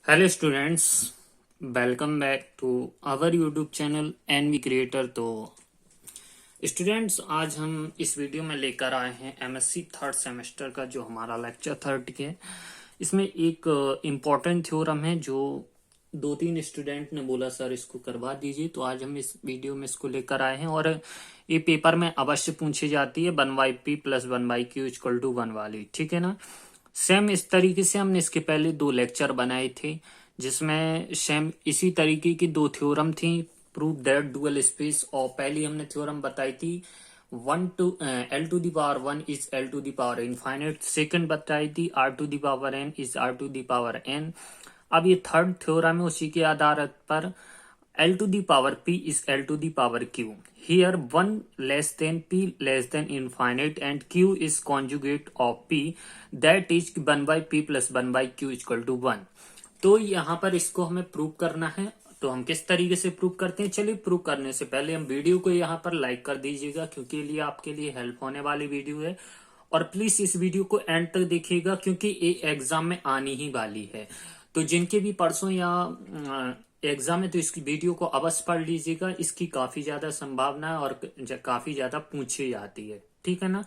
Hello students, welcome back to our YouTube channel NV creator. तो students, आज हम इस वीडियो में लेकर आए हैं एमएससी थर्ड सेमेस्टर का जो हमारा लेक्चर 30 है। इसमें एक इम्पॉर्टेंट थ्योरम है जो दो तीन स्टूडेंट ने बोला सर इसको करवा दीजिए, तो आज हम इस वीडियो में इसको लेकर आए हैं। और ये पेपर में अवश्य पूछी जाती है 1/p + 1/q = 1 वाली, ठीक है ना। सेम इस तरीके से हमने इसके पहले 2 लेक्चर बनाए थे जिसमें सेम इसी तरीके की 2 थ्योरम थी। प्रूव दैट डुअल स्पेस, और पहली हमने थ्योरम बताई थी L⁴ is L⁴ infinite. Second बताई थी R⁴n इज R⁴n। अब ये थर्ड थ्योरम है, उसी के आधार पर L⁴p is L⁴q. Here 1 less than p less than infinite and q is conjugate of p, that is 1/p + 1/q = 1। तो यहाँ पर इसको हमें प्रूव करना है। तो हम किस तरीके से प्रूव करते हैं, चलिए प्रूव करने से पहले हम वीडियो को यहाँ पर लाइक कर दीजिएगा क्योंकि ये आपके लिए हेल्प होने वाली वीडियो है। और प्लीज इस वीडियो को एंड तक देखिएगा क्योंकि ये एग्जाम में आनी ही वाली है। तो जिनके भी परसों या एग्जाम है तो इसकी वीडियो को अवश्य पढ़ लीजिएगा, इसकी काफी ज्यादा संभावना है और काफी ज्यादा पूछी जाती है, ठीक है ना।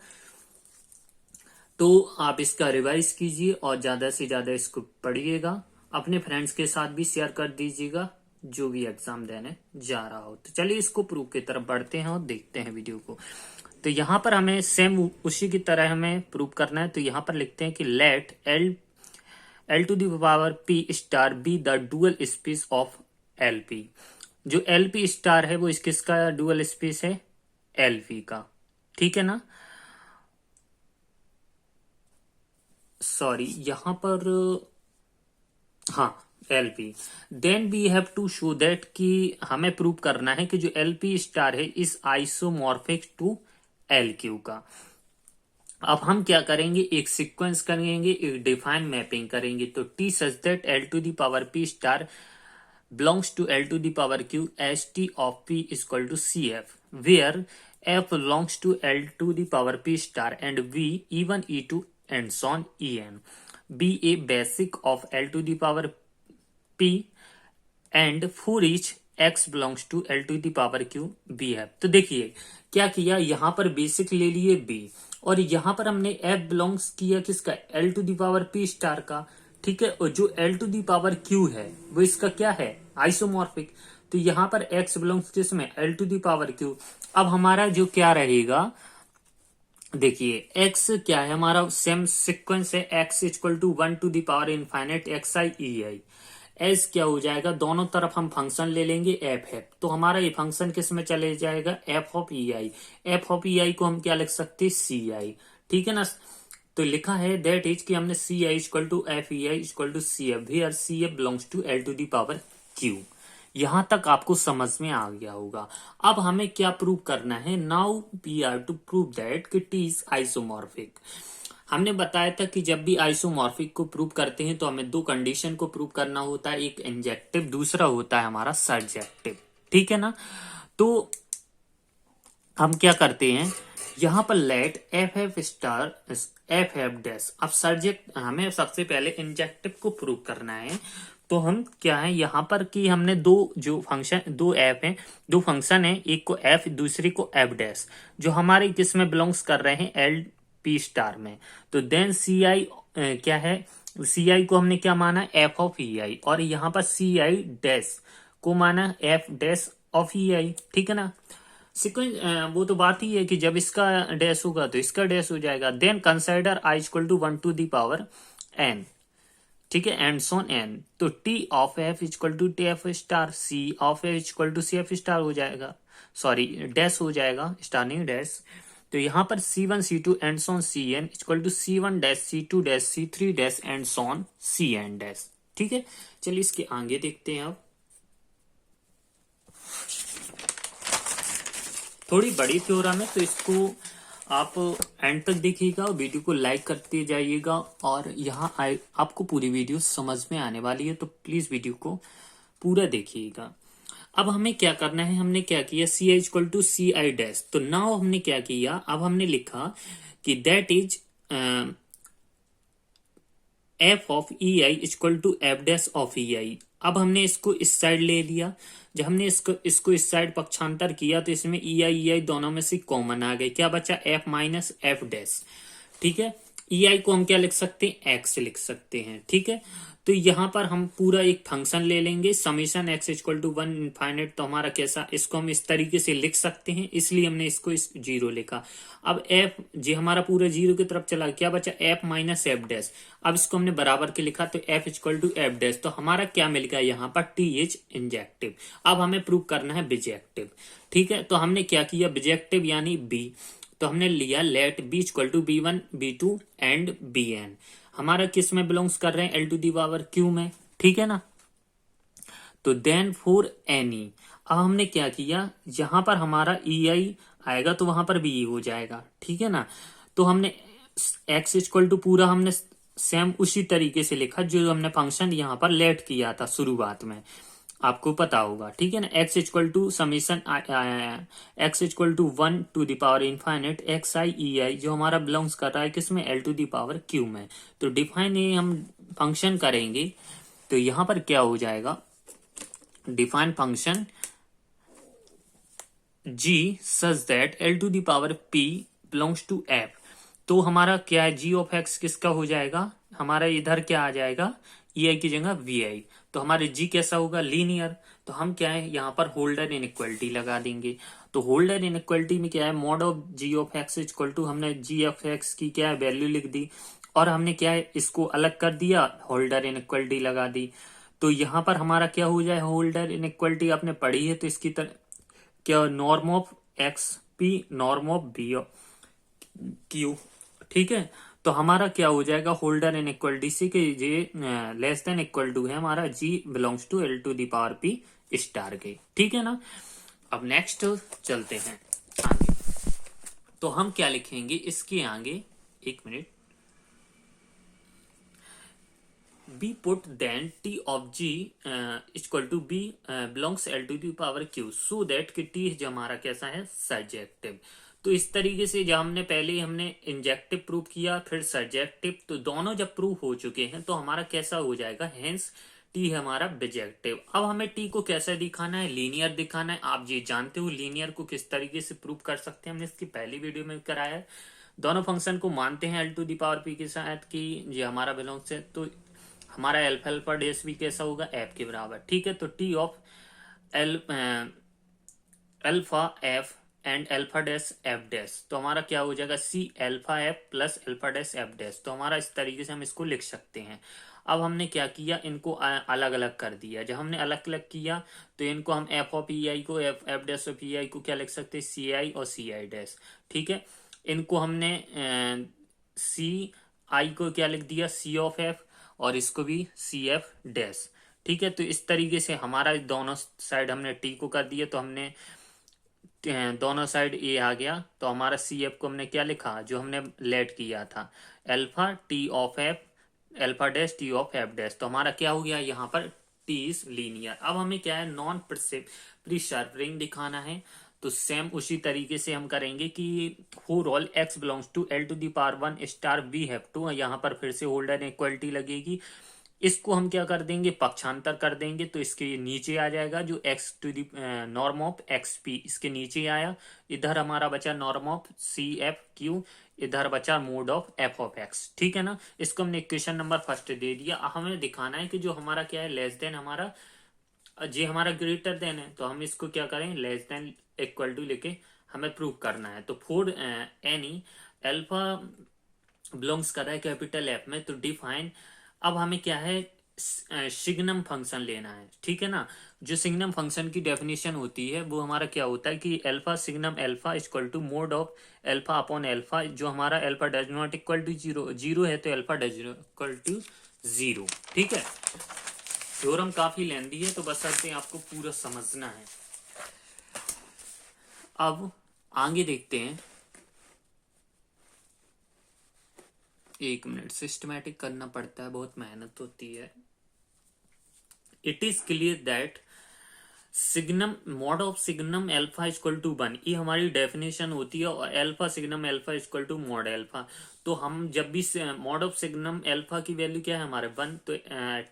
तो आप इसका रिवाइज कीजिए और ज्यादा से ज्यादा इसको पढ़िएगा, अपने फ्रेंड्स के साथ भी शेयर कर दीजिएगा जो भी एग्जाम देने जा रहा हो। तो चलिए इसको प्रूफ की तरफ बढ़ते हैं और देखते हैं वीडियो को। तो यहाँ पर हमें सेम उसी की तरह हमें प्रूव करना है। तो यहाँ पर लिखते हैं कि let L⁴p be the dual space of LP। जो LP* है वो किसका डुअल स्पेस है, LP का, ठीक है ना। सॉरी, यहां पर हाँ, LP। Then we have to show that कि हमें प्रूव करना है कि जो LP* है इस आइसोमॉर्फिक टू LQ का। अब हम क्या करेंगे, एक सीक्वेंस करेंगे, एक डिफाइन मैपिंग करेंगे। तो T such that L⁴p* belongs to L⁴q as T of P = CF, where F belongs to L⁴p* and V even E2 and so on En. Be a basic of L⁴p and for each x belongs to L⁴q B है। तो देखिए क्या किया, यहां पर basic ले लिए B और यहां पर हमने F बिलोंग्स किया किसका, L⁴p* का, ठीक है। और जो L⁴q है वो इसका क्या है, आइसोमॉर्फिक। तो यहां पर x बिलोंग्स किसमें, L⁴q। अब हमारा जो क्या रहेगा, देखिए x क्या है, हमारा सेम सीक्वेंस है, x = 1⁴ xi ei। एस क्या हो जाएगा, दोनों तरफ हम फंक्शन ले लेंगे एफ है, तो हमारा ये फंक्शन किस में चले जाएगा, f(ei)। f(ei) को हम क्या लिख सकते हैं, ci, ठीक है ना। तो लिखा है दैट इज कि हमने ci = f(ei) = cf, where cf belongs to L⁴q। यहां तक आपको समझ में आ गया होगा। अब हमें क्या प्रूव करना है, now we are to prove that कि टी इज आइसोमॉर्फिक। हमने बताया था कि जब भी आइसोमॉर्फिक को प्रूव करते हैं तो हमें 2 कंडीशन को प्रूव करना होता है, एक इंजेक्टिव, दूसरा होता है हमारा सर्जेक्टिव, ठीक है ना। तो हम क्या करते हैं, यहां पर लेट FF*, अब सब्जेक्ट हमें सबसे पहले इंजेक्टिव को प्रूव करना है। तो हम क्या है यहां पर कि हमने जो फंक्शन, 2 एफ हैं, 2 फंक्शन है, एक को f दूसरी को f', जो हमारे किस में बिलोंग्स कर रहे हैं, LP* में। तो देन CI क्या है, CI को हमने क्या माना, f(ei) और यहाँ पर CI' को माना f'(ei), ठीक है ना। सीक्वेंस वो तो बात ही है कि जब इसका डैश होगा तो इसका डैश हो जाएगा। देन कंसिडर i = 1⁴n, ठीक है, एंड सोन n। तो T of f = TF*, C of f = CF* हो जाएगा, सॉरी डैश हो जाएगा, स्टार नहीं डैश। तो यहाँ पर C1 C2 and so on Cn = C1' C2' C3' and so on Cn', ठीक है। चलिए इसके आगे देखते हैं। अब थोड़ी बड़ी थ्योरम है तो इसको आप एंड तक देखिएगा, वीडियो को लाइक करते जाइएगा और यहाँ आपको पूरी वीडियो समझ में आने वाली है, तो प्लीज वीडियो को पूरा देखिएगा। अब हमें क्या करना है, हमने क्या किया, CI = CI'। तो नाउ हमने क्या किया, अब हमने लिखा कि that is F of E I equal to F dash of E I. अब हमने इसको इस साइड ले लिया, जब हमने इसको इस साइड पक्षांतर किया तो इसमें ई आई दोनों में से कॉमन आ गए, क्या बचा एफ माइनस एफ डैश। ठीक है, ई आई को हम क्या लिख सकते हैं, एक्स लिख सकते हैं। ठीक है, तो यहां पर हम पूरा एक फंक्शन ले लेंगे summation x equal to 1 infinite, तो हमारा कैसा, इसको हम इस तरीके से लिख सकते हैं, इसलिए हमने इसको इस जीरो लिखा। अब एफ जी हमारा पूरा जीरो की तरफ चला, क्या बचा एफ माइनस एफ डैश। अब इसको हमने बराबर के लिखा तो F equal to F dash, तो हमारा क्या मिल गया यहाँ पर टी इज इंजेक्टिव। अब हमें प्रूव करना है बिजेक्टिव। ठीक है, तो हमने क्या किया, बिजेक्टिव यानी बी, तो हमने लिया let B equal to B one B two and B N. हमारा किस में बिलोंग्स कर रहे हैं, L to the power Q में। ठीक है ना, तो देन फॉर एनी, अब हमने क्या किया, जहां पर हमारा ई आई आएगा तो वहां पर भी ई हो जाएगा। ठीक है ना, तो हमने एक्स इक्वल टू पूरा हमने सेम उसी तरीके से लिखा जो हमने फंक्शन यहाँ पर लेट किया था शुरुआत में, आपको पता होगा। ठीक है ना, X equal to summation x equal to 1 to the power infinite X I E I, जो हमारा बिलोंग्स कर रहा है किसमें, L to the power Q में। तो डिफाइन ये हम फंक्शन करेंगे तो यहां पर क्या हो जाएगा, define function G such that L to the power P belongs to F. तो हमारा क्या है, जी ऑफ एक्स किसका हो जाएगा, हमारा इधर क्या आ जाएगा, ई आई की जगह वी आई। तो हमारे जी कैसा होगा, लीनियर। तो हम क्या है यहाँ पर होल्डर इनइक्वालिटी लगा देंगे। तो होल्डर इनइक्वालिटी में क्या है, mod of G of X equal to, हमने जी ऑफ एक्स की क्या है वैल्यू लिख दी, और हमने क्या है इसको अलग कर दिया, होल्डर इनइक्वालिटी लगा दी। तो यहाँ पर हमारा क्या हो जाए, होल्डर इनइक्वालिटी आपने पढ़ी है तो इसकी क्या, norm of X P norm of B Q. ठीक है, तो हमारा क्या हो जाएगा, holder in equality C K J less than equal to है हमारा G belongs to L to the power P star K. ठीक है ना, अब नेक्स्ट चलते हैं आगे। तो हम क्या लिखेंगे इसके आगे, एक minute, B put then T of G equal to B belongs L to the power Q, so that कि टी जो हमारा कैसा है, सब्जेक्टिव। तो इस तरीके से जब हमने इंजेक्टिव प्रूव किया फिर सब्जेक्टिव, तो दोनों जब प्रूव हो चुके हैं तो हमारा कैसा हो जाएगा, हेंस टी है हमारा बिजेक्टिव। अब हमें टी को कैसा दिखाना है, लीनियर दिखाना है। आप ये जानते हो लीनियर को किस तरीके से प्रूव कर सकते हैं, हमने इसकी पहली वीडियो में कराया है। दोनों फंक्शन को मानते हैं L to the power P के साथ कि ये हमारा बिलोंग्स है, तो हमारा एल्फा एल्फा डैश भी कैसा होगा, एफ के बराबर। ठीक है, तो T of L alpha F and alpha dash F dash, तो हमारा क्या हो जाएगा, C alpha F plus alpha dash F dash. तो हमारा इस तरीके से हम इसको लिख सकते हैं। अब हमने क्या किया, इनको अलग अलग कर दिया। जब हमने अलग अलग किया तो इनको हम एफ ऑफ ई आई को एफ डैश ऑफ ई आई को क्या लिख सकते हैं, सी आई और सी आई डैश। ठीक है, इनको हमने सी आई को क्या लिख दिया, सी ऑफ एफ, और इसको भी सी एफ डैश। ठीक है, तो इस तरीके से हमारा दोनों साइड हमने टी को कर दिया, तो हमने दोनों साइड ए आ गया। तो हमारा सी एफ को हमने क्या लिखा, जो हमने लेट किया था, alpha T of F alpha dash T of F dash. तो हमारा क्या हो गया यहाँ पर, टी इज लीनियर। अब हमें क्या है, नॉन प्रिसर्विंग दिखाना है। तो सेम उसी तरीके से हम करेंगे कि for all X belongs to L to the power 1 star we have to, यहाँ पर फिर से होल्डर इक्वलिटी लगेगी। इसको हम क्या कर देंगे, पक्षांतर कर देंगे, तो इसके नीचे आ जाएगा जो X to the norm of X P, इसके नीचे आया। इधर हमारा बचा norm of C F Q, इधर बचा mod of F of X. ठीक है ना, इसको हमने इक्वेशन नंबर फर्स्ट दे दिया। हमें दिखाना है कि जो हमारा क्या है, लेस देन हमारा जी हमारा ग्रेटर देन है, तो हम इसको क्या करें, लेस देन इक्वल टू लेके हमें प्रूव करना है। तो फोर एनी एल्फा बिलोंग्स कर रहा है कैपिटल एफ में, तो डिफाइन, अब हमें क्या है, सिग्नम फंक्शन लेना है। ठीक है ना, जो सिग्नम फंक्शन की डेफिनेशन होती है वो हमारा क्या होता है कि alpha signum alpha equal to mod of alpha upon alpha, जो हमारा alpha does not equal to zero, zero है तो alpha does equal to zero. ठीक है, थ्योरम काफी लेंदी है तो बस ऐसे आपको पूरा समझना है। अब आगे देखते हैं, एक मिनट, सिस्टमैटिक करना पड़ता है, बहुत मेहनत होती है। It is clear that signum mod of signum alpha equal to 1, ये हमारी डेफिनेशन होती है, और alpha signum alpha equal to mod alpha. तो हम जब भी मॉड ऑफ सिग्नम एल्फा की वैल्यू क्या है हमारे 1, तो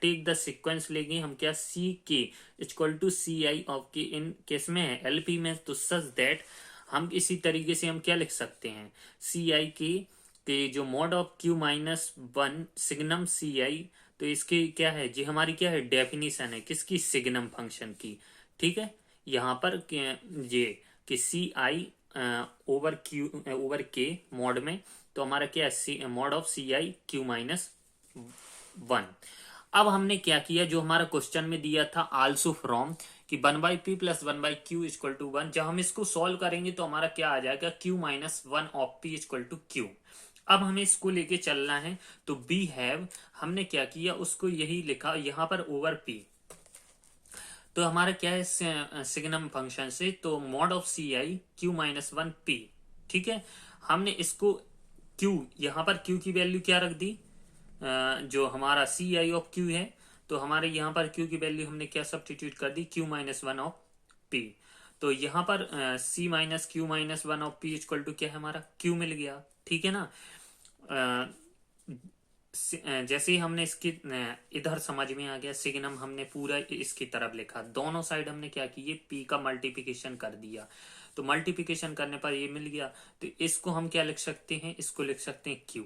टेक द सीक्वेंस लेंगे हम क्या, C K equal to C I of K, in case में है एलपी में, तो सच दैट हम इसी तरीके से हम क्या लिख सकते हैं, सी आई के जो mod of Q minus 1 signum C I, तो इसकी क्या है जी, हमारी क्या है डेफिनेशन है किसकी, सिग्नम फंक्शन की। ठीक है, यहाँ पर ये कि C I over Q over K mod में, तो हमारा क्या है mod of C I Q minus 1। अब हमने क्या किया, जो हमारा क्वेश्चन में दिया था आल्सो फ्रॉम, कि 1/p plus 1/q equal to 1, जब हम इसको सॉल्व करेंगे तो हमारा क्या आ जाएगा, q minus 1 of p equal to q। अब हमें इसको लेके चलना है, तो बी हैव, हमने क्या किया उसको यही लिखा यहाँ पर ओवर p, तो हमारा क्या है सिग्नम फंक्शन से, तो mod of C I Q minus 1p। ठीक है, हमने इसको q, यहाँ पर q की वैल्यू क्या रख दी, जो हमारा सी आई ऑफ क्यू है, तो हमारे यहाँ पर q की वैल्यू हमने क्या सब्स्टिट्यूट कर दी, q माइनस 1 ऑफ p। तो यहाँ पर c minus Q minus 1 of p equal to क्या है हमारा, q मिल गया। ठीक है ना, जैसे ही हमने इसकी इधर समझ में आ गया, सिग्नम हमने पूरा इसकी तरफ लिखा, दोनों साइड हमने क्या की, ये p का मल्टीप्लिकेशन कर दिया, तो मल्टीप्लिकेशन करने पर ये मिल गया, तो इसको हम क्या लिख सकते हैं, इसको लिख सकते हैं q।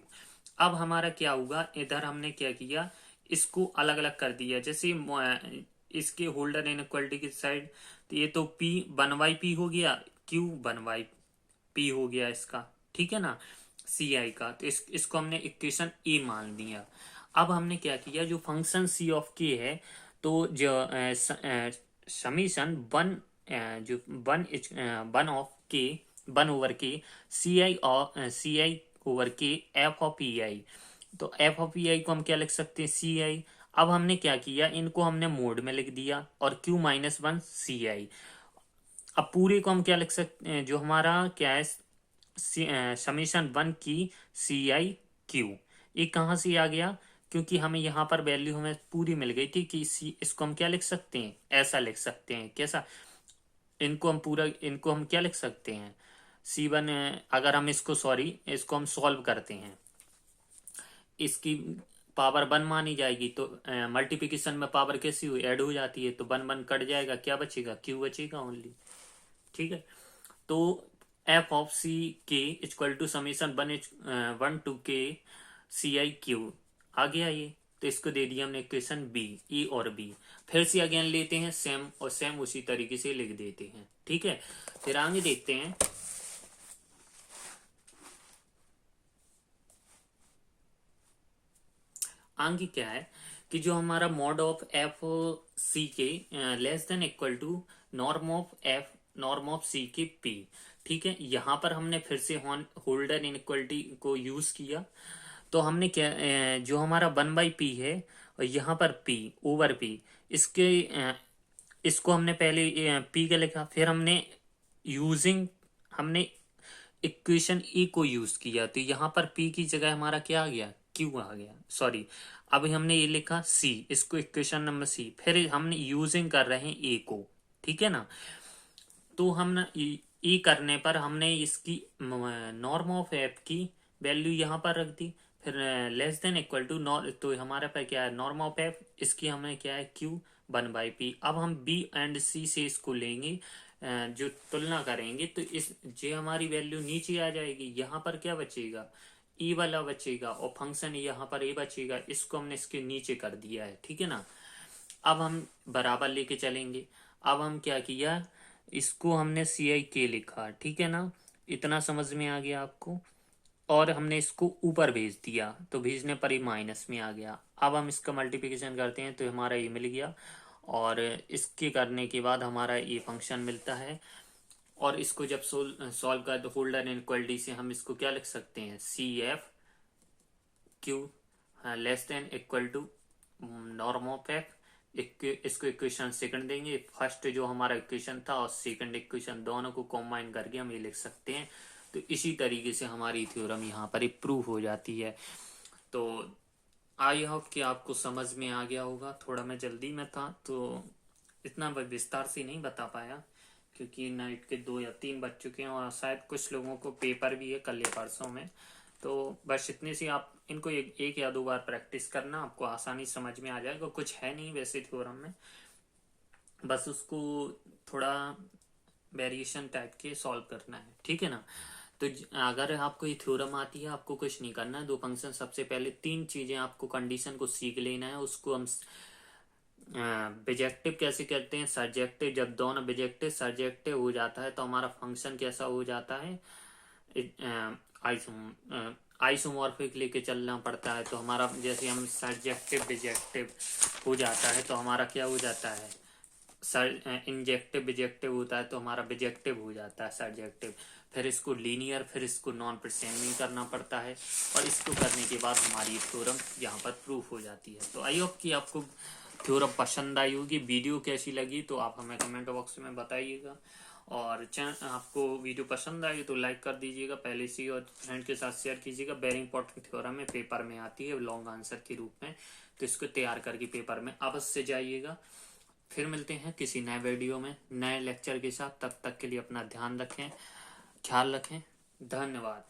अब हमारा क्या होगा, इधर हमने क्या किया, इसको अलग अलग कर दिया, जैसे इसके होल्डर इनइक्वालिटी की साइड, तो ये तो p 1/p हो गया, q 1/p हो गया इसका। ठीक है ना, सी आई का, तो इसको हमने इक्वेशन ए मान लिया। अब हमने क्या किया, जो फंक्शन सी ऑफ के है, तो जो समीशन 1, जो 1 ऑफ के 1 ओवर के सी आई और सी आई ओवर के एफ ऑफ ई आई, तो एफ ऑफ ई आई को हम क्या लिख सकते हैं, सी आई। अब हमने क्या किया, इनको हमने मोड में लिख दिया, और क्यू माइनस 1 सी आई। अब पूरे को हम क्या लिख सकते हैं, जो हमारा क्या है समीशन 1 की सी आई क्यू, ये कहाँ से आ गया, क्योंकि हमें यहाँ पर वैल्यू हमें पूरी मिल गई थी कि सी, इसको हम क्या लिख सकते हैं, ऐसा लिख सकते हैं, कैसा, इनको हम पूरा, इनको हम क्या लिख सकते हैं, C1, अगर हम इसको सॉरी इसको हम सॉल्व करते हैं, इसकी पावर 1 मानी जाएगी, तो मल्टीप्लिकेशन में पावर कैसी हुई, ऐड हो जाती है, तो 1 1 कट जाएगा, क्या बचेगा, क्यू बचेगा ओनली। ठीक है, तो F of C K equal to summation 1 to k C I Q आ गया ये, तो इसको दे दिया हमने इक्वेशन बी, ई और बी। फिर से अगेन लेते हैं सेम, और सेम उसी तरीके से लिख देते हैं। ठीक है, फिर आगे देखते हैं, आगे क्या है, कि जो हमारा mod of F C K less than equal to norm of C K P. ठीक है, यहां पर हमने फिर से होल्डर इनइक्वलिटी को यूज किया, तो हमने क्या जो हमारा 1/p है, और यहाँ पर p ओवर p, इसके इसको हमने पहले p का लिखा, फिर हमने यूजिंग हमने इक्वेशन ए को यूज किया, तो यहाँ पर p की जगह हमारा क्या आ गया, q आ गया, सॉरी। अब हमने ये लिखा c, इसको इक्वेशन नंबर c, फिर हमने यूजिंग कर रहे हैं a को। ठीक है ना, तो हम ई करने पर हमने इसकी नॉर्म ऑफ एफ की वैल्यू यहाँ पर रख दी, फिर less than equal to norm, तो हमारे पास क्या है नॉर्म ऑफ एफ, इसकी हमें क्या है क्यू 1/p। अब हम बी एंड सी से इसको लेंगे, जो तुलना करेंगे, तो इस जे हमारी वैल्यू नीचे आ जाएगी, यहाँ पर क्या बचेगा, ई वाला बचेगा, और फंक्शन यहाँ पर ए बचेगा, इसको हमने इसके नीचे कर दिया है। ठीक है ना, अब हम बराबर लेके चलेंगे। अब हम क्या किया, इसको हमने सी आई के लिखा, ठीक है ना, इतना समझ में आ गया आपको, और हमने इसको ऊपर भेज दिया, तो भेजने पर ही माइनस में आ गया। अब हम इसका मल्टीप्लिकेशन करते हैं, तो हमारा ये मिल गया, और इसके करने के बाद हमारा ये फंक्शन मिलता है, और इसको जब सॉल्व कर दो होल्डर इनइक्वालिटी से, हम इसको क्या लिख सकते हैं, C F Q less than equal to norm of F. इसको इक्वेशन सेकंड देंगे, फर्स्ट जो हमारा इक्वेशन था और सेकंड इक्वेशन दोनों को कॉम्बाइन करके हम ये लिख सकते हैं। तो इसी तरीके से हमारी थ्योरम यहाँ पर प्रूव हो जाती है। तो आई होप कि आपको समझ में आ गया होगा, थोड़ा मैं जल्दी में था तो इतना विस्तार से नहीं बता पाया क्योंकि नाइट के 2 या 3 बज चुके हैं और शायद कुछ लोगों को पेपर भी है कल या परसों में। तो बस इतनी सी आप इनको एक या 2 बार प्रैक्टिस करना, आपको आसानी समझ में आ जाएगा। कुछ है नहीं वैसे थ्योरम में, बस उसको थोड़ा वेरिएशन टाइप के सॉल्व करना है, ठीक है ना। तो अगर आपको ये थ्योरम आती है, आपको कुछ नहीं करना है। 2 फंक्शन, सबसे पहले 3 चीजें आपको कंडीशन को सीख लेना है। उसको हम बिजेक्टिव कैसे करते हैं, सर्जेक्टिव। जब दोनों बिजेक्टिव सर्जेक्टिव हो जाता है तो हमारा फंक्शन कैसा हो जाता है, आइसोमॉर्फिक लेके चलना पड़ता है। तो हमारा जैसे हम सर्जेक्टिव बिजेक्टिव हो जाता है तो हमारा क्या हो जाता है, इंजेक्टिव बिजेक्टिव होता है तो हमारा बिजेक्टिव हो जाता है सर्जेक्टिव। फिर इसको लीनियर, फिर इसको नॉन प्रिसेंडिंग करना पड़ता है और इसको करने के बाद हमारी थ्योरम यहाँ पर प्रूफ हो जाती है। तो आई होप कि आपको थ्योरम पसंद आई होगी। वीडियो कैसी लगी तो आप हमें कमेंट बॉक्स में बताइएगा, और आपको वीडियो पसंद आई तो लाइक कर दीजिएगा पहले से ही, और फ्रेंड के साथ शेयर कीजिएगा। वेरी इंपॉर्टेंट थ्योरम है, पेपर में आती है लॉन्ग आंसर के रूप में, तो इसको तैयार करके पेपर में अवश्य जाइएगा। फिर मिलते हैं किसी नए वीडियो में नए लेक्चर के साथ। तब तक के लिए अपना ध्यान रखें, ख्याल रखें। धन्यवाद।